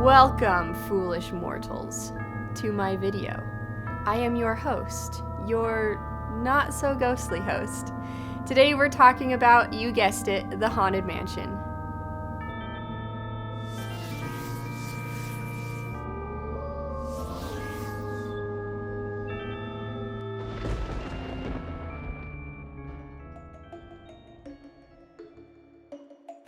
Welcome, foolish mortals, to my video. I am your host, your not-so-ghostly host. Today we're talking about, you guessed it, the Haunted Mansion.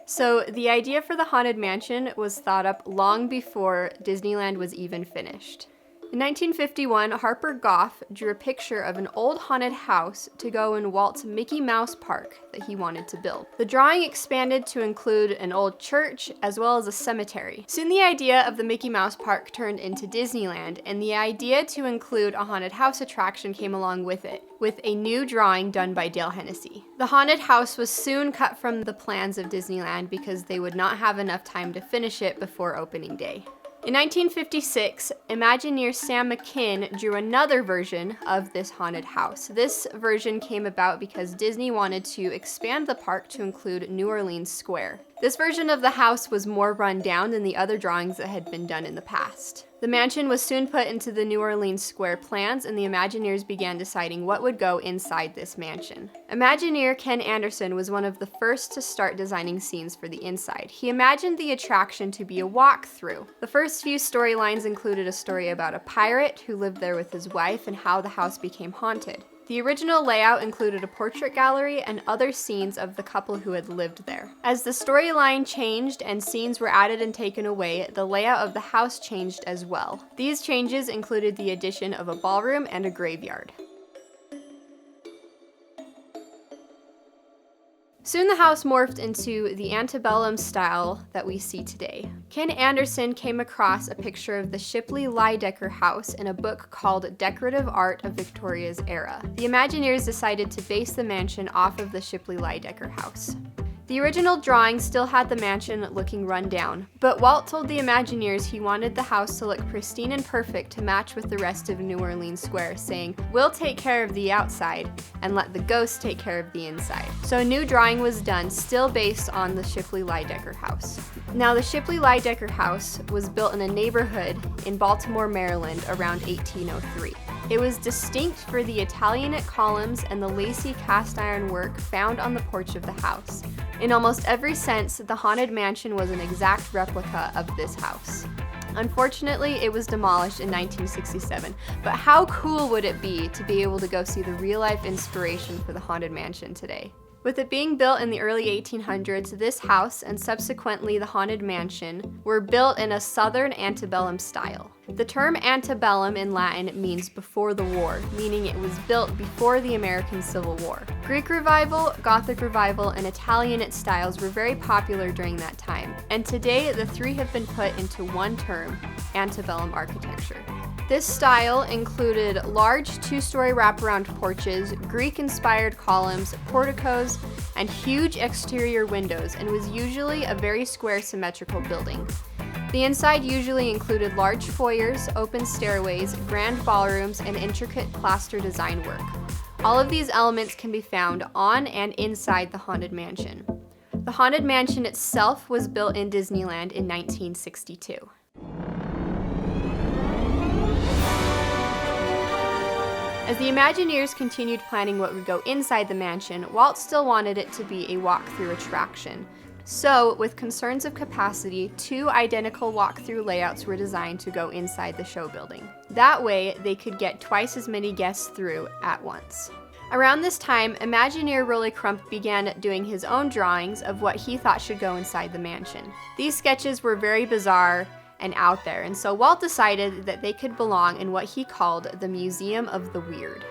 So the idea for the Haunted Mansion was thought up long before Disneyland was even finished. In 1951, Harper Goff drew a picture of an old haunted house to go in Walt's Mickey Mouse Park that he wanted to build. The drawing expanded to include an old church as well as a cemetery. Soon the idea of the Mickey Mouse Park turned into Disneyland, and the idea to include a haunted house attraction came along with it, with a new drawing done by Dale Hennessy. The haunted house was soon cut from the plans of Disneyland because they would not have enough time to finish it before opening day. In 1956, Imagineer Sam McKinn drew another version of this haunted house. This version came about because Disney wanted to expand the park to include New Orleans Square. This version of the house was more run down than the other drawings that had been done in the past. The mansion was soon put into the New Orleans Square plans, and the Imagineers began deciding what would go inside this mansion. Imagineer Ken Anderson was one of the first to start designing scenes for the inside. He imagined the attraction to be a walkthrough. The first few storylines included a story about a pirate who lived there with his wife and how the house became haunted. The original layout included a portrait gallery and other scenes of the couple who had lived there. As the storyline changed and scenes were added and taken away, the layout of the house changed as well. These changes included the addition of a ballroom and a graveyard. Soon the house morphed into the antebellum style that we see today. Ken Anderson came across a picture of the Shipley Lydecker house in a book called Decorative Art of Victoria's Era. The Imagineers decided to base the mansion off of the Shipley Lydecker house. The original drawing still had the mansion looking run down, but Walt told the Imagineers he wanted the house to look pristine and perfect to match with the rest of New Orleans Square, saying, "We'll take care of the outside and let the ghosts take care of the inside." So a new drawing was done, still based on the Shipley Lydecker house. Now the Shipley Lydecker house was built in a neighborhood in Baltimore, Maryland around 1803. It was distinct for the Italianate columns and the lacy cast iron work found on the porch of the house. In almost every sense, the Haunted Mansion was an exact replica of this house. Unfortunately, it was demolished in 1967, but how cool would it be to be able to go see the real-life inspiration for the Haunted Mansion today? With it being built in the early 1800s, this house and subsequently the Haunted Mansion were built in a Southern antebellum style. The term antebellum in Latin means before the war, meaning it was built before the American Civil War. Greek Revival, Gothic Revival, and Italianate styles were very popular during that time, and today the three have been put into one term, antebellum architecture. This style included large two-story wraparound porches, Greek-inspired columns, porticos, and huge exterior windows, and was usually a very square symmetrical building. The inside usually included large foyers, open stairways, grand ballrooms, and intricate plaster design work. All of these elements can be found on and inside the Haunted Mansion. The Haunted Mansion itself was built in Disneyland in 1962. As the Imagineers continued planning what would go inside the mansion, Walt still wanted it to be a walk-through attraction. So, with concerns of capacity, two identical walk-through layouts were designed to go inside the show building. That way, they could get twice as many guests through at once. Around this time, Imagineer Rolly Crump began doing his own drawings of what he thought should go inside the mansion. These sketches were very bizarre and out there, and so Walt decided that they could belong in what he called the Museum of the Weird.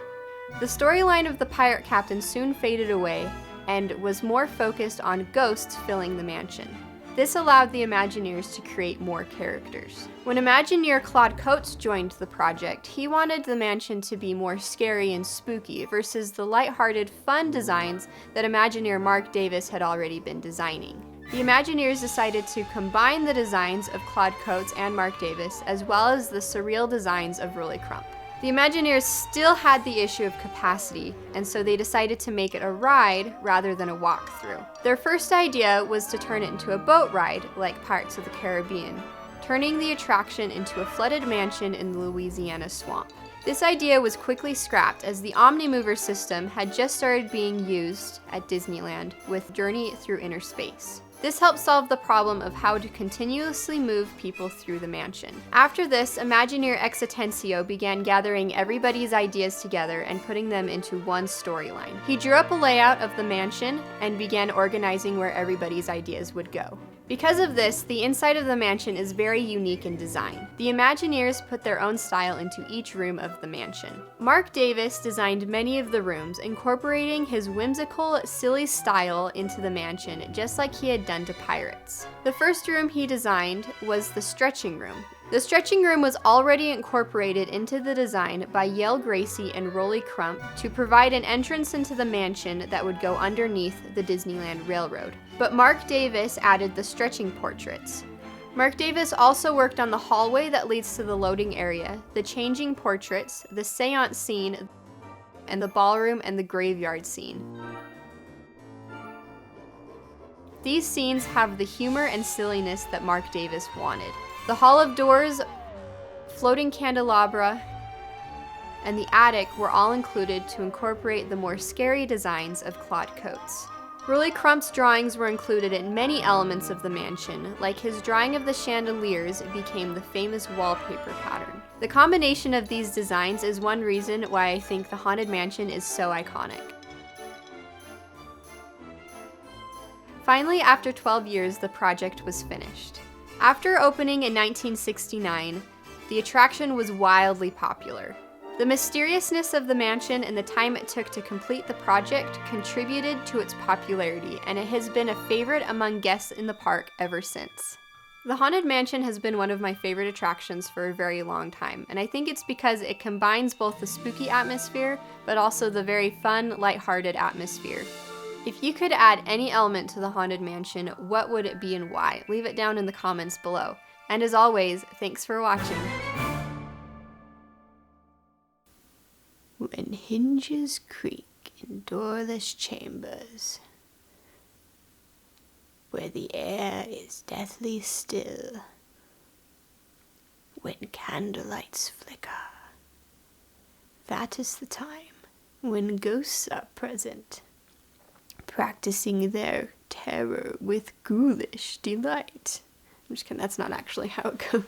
The storyline of the pirate captain soon faded away and was more focused on ghosts filling the mansion. This allowed the Imagineers to create more characters. When Imagineer Claude Coates joined the project, he wanted the mansion to be more scary and spooky versus the lighthearted, fun designs that Imagineer Marc Davis had already been designing. The Imagineers decided to combine the designs of Claude Coates and Marc Davis, as well as the surreal designs of Rolly Crump. The Imagineers still had the issue of capacity, and so they decided to make it a ride rather than a walkthrough. Their first idea was to turn it into a boat ride, like Pirates of the Caribbean. turning the attraction into a flooded mansion in the Louisiana swamp. This idea was quickly scrapped as the Omnimover system had just started being used at Disneyland with Journey Through Inner Space. This helped solve the problem of how to continuously move people through the mansion. After this, Imagineer Exitencio began gathering everybody's ideas together and putting them into one storyline. He drew up a layout of the mansion and began organizing where everybody's ideas would go. Because of this, the inside of the mansion is very unique in design. The Imagineers put their own style into each room of the mansion. Mark Davis designed many of the rooms, incorporating his whimsical, silly style into the mansion, just like he had done to Pirates. The first room he designed was the stretching room. The stretching room was already incorporated into the design by Yale Gracie and Rolly Crump to provide an entrance into the mansion that would go underneath the Disneyland Railroad. But Mark Davis added the stretching portraits. Mark Davis also worked on the hallway that leads to the loading area, the changing portraits, the seance scene, and the ballroom and the graveyard scene. These scenes have the humor and silliness that Mark Davis wanted. The Hall of Doors, floating candelabra, and the attic were all included to incorporate the more scary designs of Claude Coates. Rolly Crump's drawings were included in many elements of the mansion, like his drawing of the chandeliers became the famous wallpaper pattern. The combination of these designs is one reason why I think the Haunted Mansion is so iconic. Finally, after 12 years, the project was finished. After opening in 1969, the attraction was wildly popular. The mysteriousness of the mansion and the time it took to complete the project contributed to its popularity, and it has been a favorite among guests in the park ever since. The Haunted Mansion has been one of my favorite attractions for a very long time, and I think it's because it combines both the spooky atmosphere, but also the very fun, lighthearted atmosphere. If you could add any element to the Haunted Mansion, what would it be and why? Leave it down in the comments below. And as always, thanks for watching. When hinges creak in doorless chambers, where the air is deathly still, when candlelights flicker, that is the time when ghosts are present, practicing their terror with ghoulish delight. I'm just kidding, that's not actually how it goes.